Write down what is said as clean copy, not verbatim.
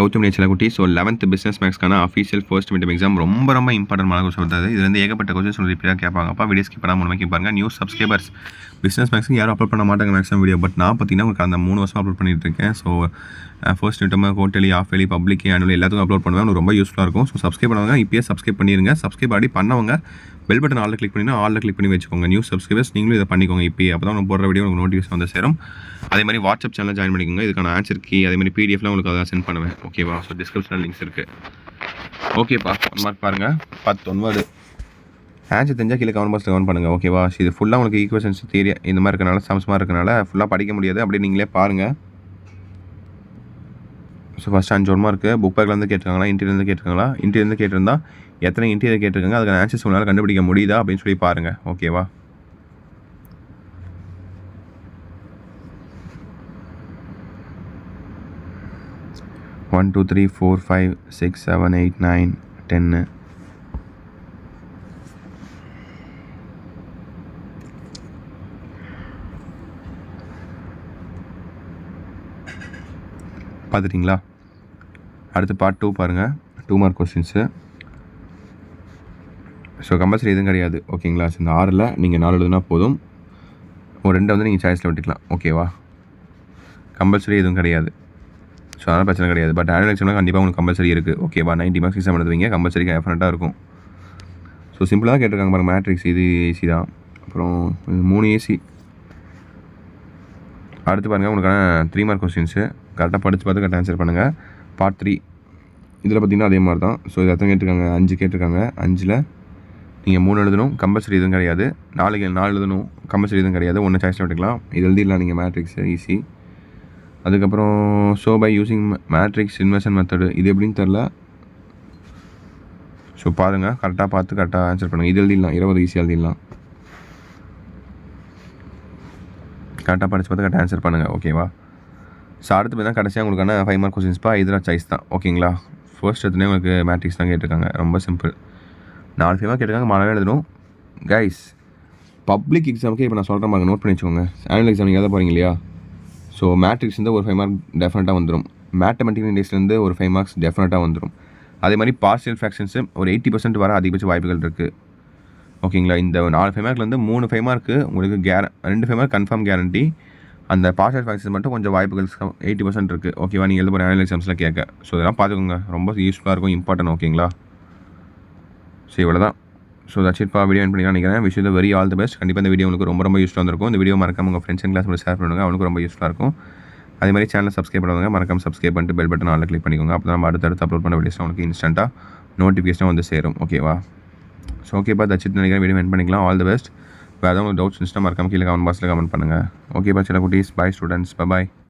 கௌதம் செல்லக்குட்டி. So 11th business மேக்ஸ்க்கான official first mid exam ரொம்ப இம்பார்ட்டன்ட் கொஸ்டின் வருது. இதுலேருந்து ஏகப்பட்ட கொஸ்டின் ரிப்பீட்டாக கேட்பாங்கப்பா. வீடியோ ஸ்கிப் பண்ணாமல் முழுமைக்கு பாருங்க. நியூ சப்ஸ்கிரைபர்ஸ் பிஸ்னஸ் மேக்ஸ்க்கு யாரும் அப்லோட் பண்ண மாட்டாங்க மேக்ஸிமம் வீடியோ. பட் நான் பார்த்தீங்கன்னா உங்களுக்கு அந்த 3 வருஷம் அப்லோட் பண்ணிட்டு இருக்கேன். So first midterm, quarterly, half yearly, public, annual எல்லாத்துக்கும் அப்லோட் பண்ணுவேன். உங்களுக்கு ரொம்ப யூஸ்ஃபுல்லாக இருக்கும். ஸோ சப்ஸ்கிரைப் பண்ணுவாங்க, இப்போயே சப்ஸ்கிரைப் பண்ணிடுங்க. சப்ஸ்கிரைப் ஆடி பண்ணவங்க பெல் பட்டன் ஆலில் கிளிக் பண்ணினா ஆலில் கிளிக் பண்ணி வச்சுக்கோங்க. நியூ சப்ஸ்கிரைபர்ஸ் நீங்களும் இதை பண்ணிக்கோங்க இப்போயே. அப்போ தான் உங்களுக்கு போடுற வீடியோ உங்களுக்கு நோட்டிஃபிகேஷன் வந்து சேரும். அதே மாதிரி வாட்ஸ்அப் சேனல் ஜாயின் பண்ணிக்கோங்க. இதுக்கான ஆன்சர் கீ அதே மாதிரி பிடிஎஃப்லாம் உங்களுக்கு அதை சென்ட் பண்ணுவேன். ஓகேவா? ஸோ டிஸ்கிரிப்ஷனில் லிங்க்ஸ் இருக்குது. ஓகேப்பா, 1 மார்க் பாருங்கள். 19 ஆன்சர் தெரிஞ்சால் கீழே கமெண்ட் பாக்ஸில் கமெண்ட் பண்ணுங்கள். ஓகேவா? இது ஃபுல்லாக உங்களுக்கு ஈக்குவேஷன்ஸ் தியரி இந்த மாதிரி இருக்கனால, சம்ஸ்மாக இருக்கனால ஃபுல்லாக படிக்க முடியாது. அப்படியே நீங்களே பாருங்கள். ஸோ ஃபஸ்ட் 5 மார்க்கு புக் பேக்லேருந்து கேட்டிருக்காங்களா, இன்டீரியர்லேருந்து கேட்டிருக்காங்களா? இன்டீரியர்லேருந்து கேட்டிருந்தா எத்தனை இன்டீரியர் கேட்டிருக்காங்க, அதுக்கான ஆன்சர்ஸ் உங்களால் கண்டுபிடிக்க முடியுதா அப்படின்னு சொல்லி பாருங்கள். ஓகேவா? One, 2, 3, 4, 5, 6, 7, 8, 9, 10. பார்த்துட்டிங்களா? அடுத்து பார்ட் 2 பாருங்கள். 2 மார்க் கொஸ்டின்ஸு. ஸோ கம்பல்சரி எதுவும் கிடையாது. ஓகேங்களா? ஸோ இந்த 6ல் நீங்கள் 4 எழுதுனா போதும். ஒரு 2 வந்து நீங்கள் சாய்ஸில் விட்டுக்கலாம். ஓகேவா? கம்பல்சரி எதுவும் கிடையாது. ஸோ அதனால் பிரச்சனை கிடையாது. பட் ஆனுவல் எக்ஸாமில் கண்டிப்பாக உங்களுக்கு கம்பல்சரி இருக்குது. ஓகேவா? 90 மார்க்ஸ் எக்ஸாம் எழுதுவீங்க, கம்பல்சரி டெஃபினட்டாக இருக்கும். ஸோ சிம்பிளாக தான் கேட்டிருக்காங்க பாருங்கள். மேட்ரிக்ஸ் இது ஈஸி தான். அப்புறம் 3 ஈஸி. அடுத்து பாருங்கள், உங்களுக்கான 3 மார்க் கொஸ்டின்ஸு. கரெக்டாக படித்து பார்த்து கரெக்டாக ஆன்சர் பண்ணுங்கள். பார்ட் 3 இதில் பார்த்திங்கன்னா அதே மாதிரி தான். ஸோ இது எத்தனை கேட்டிருக்காங்க? 5 கேட்டிருக்காங்க. 5ல் நீங்கள் 3 எழுதணும், கம்பல்சரி எதுவும் கிடையாது. 4 எழுதணும், கம்பல்சரி எதுவும் கிடையாது. 1 சாய்ஸில் விட்டுக்கலாம். இது எழுதிடலாம் நீங்கள். Matrix easy. அதுக்கப்புறம் show by using matrix inversion method, இது எப்படின்னு தெரில. ஸோ பாருங்கள், கரெக்டாக பார்த்து கரெக்டாக ஆன்சர் பண்ணுங்கள். இது எழுதிடலாம், 20 ஈஸியாக எழுதிடலாம். கரெக்டாக படித்து பார்த்து கரெக்டாக ஆன்சர் பண்ணுங்கள். ஓகேவா? ஸோ அடுத்து பார்த்தா கடைசியாக உங்களுக்கான 5 மார்க் கொஸ்டின்ஸ்ப்பா. இதில் சாய்ஸ் தான். ஓகேங்களா? ஃபர்ஸ்ட் எடுத்துனே உங்களுக்கு மேட்ரிக்ஸ் தான் கேட்டிருக்காங்க. ரொம்ப சிம்பிள். 4 ஃபைவாக கேட்டிருக்காங்க. மாணவர்கள் எழுதணும். கைஸ், பப்ளிக் எக்ஸாமுக்கு இப்போ நான் சொல்கிறேன் பாருங்க, நோட் பண்ணி வச்சுக்கோங்க. ஆனுவல் எக்ஸாம் நீங்கள் எழுத போகிறீங்க இல்லையா? ஸோ மேட்ரிக்ஸ்லேருந்து ஒரு 5 மார்க் டெஃபினட்டாக வந்துடும். மேத்தமெட்டிக்கல் இண்டெக்ஸ்லேருந்து ஒரு 5 மார்க்ஸ் டெஃபினட்டாக வந்துடும். அதே மாதிரி பார்ஷியல் ஃப்ராக்ஷன்ஸு ஒரு 80% வர அதிகபட்ச வாய்ப்புகள் இருக்குது. ஓகேங்களா? இந்த 4 5 மார்க்லேருந்து 3 5 மார்க்கு உங்களுக்கு 2 5 மார்க் கன்ஃபார்ம் கேரண்டி. அந்த பார்ஷியல் ஃப்ராக்ஷன்ஸ் மட்டும் கொஞ்சம் வாய்ப்புகள் 80% இருக்குது. ஓகேவா? நீங்கள் எழுத போகிற ஆனுவல் எக்ஸாம்ஸில் கேட்க. ஸோ இதெல்லாம் பார்த்துக்கோங்க, ரொம்ப யூஸ்ஃபுல்லாக இருக்கும், இம்பார்ட்டன்ட். ஓகேங்களா? ஸோ இவ்வளோ தான். So that's it for video பண்ணிக்கலாம் நினைக்கிறேன். Wish you the very all the best. கண்டிப்பாக இந்த வீடியோ உங்களுக்கு ரொம்ப யூஸ்ஃபுல்லாக இருக்கும். இந்த வீடியோ மறக்காம உங்கள் ஃப்ரெண்ட்ஸ் அண்ட் கிளாஸ் ஷேர் பண்ணுங்கள், அவனுக்கு ரொம்ப யூஸ்ஃபுல்லாக இருக்கும். அதே மாதிரி சேனல் சப்ஸ்கிரைப் பண்ணுவாங்க, மறக்காம சப்ஸ்கிரைப் பண்ணிட்டு பெல் பட்டன் ஆலில் கிளிக் பண்ணிக்கோங்க. அப்போ நம்ம அடுத்தடுத்து அப்லோட் பண்ண வீடியோஸ் உங்களுக்கு இன்ஸ்டன்ட்டாக நோட்டிஃபிகேஷன் வந்து சேரும். ஓகேவா? ஸோ ஓகேப்பா, தட்ஸ் இட் நினைக்கிறேன். வீடியோ பண்ணிக்கலாம். All the best. வேறு ஏதாவது டவுட்ஸ் இருந்துச்சுன்னா மறக்காம கீழே கமெண்ட் பாக்ஸில் கமெண்ட் பண்ணுங்கள். ஓகேப்பா செல்லக்குட்டீஸ். பாய் ஸ்டூடெண்ட்ஸ். பாய்.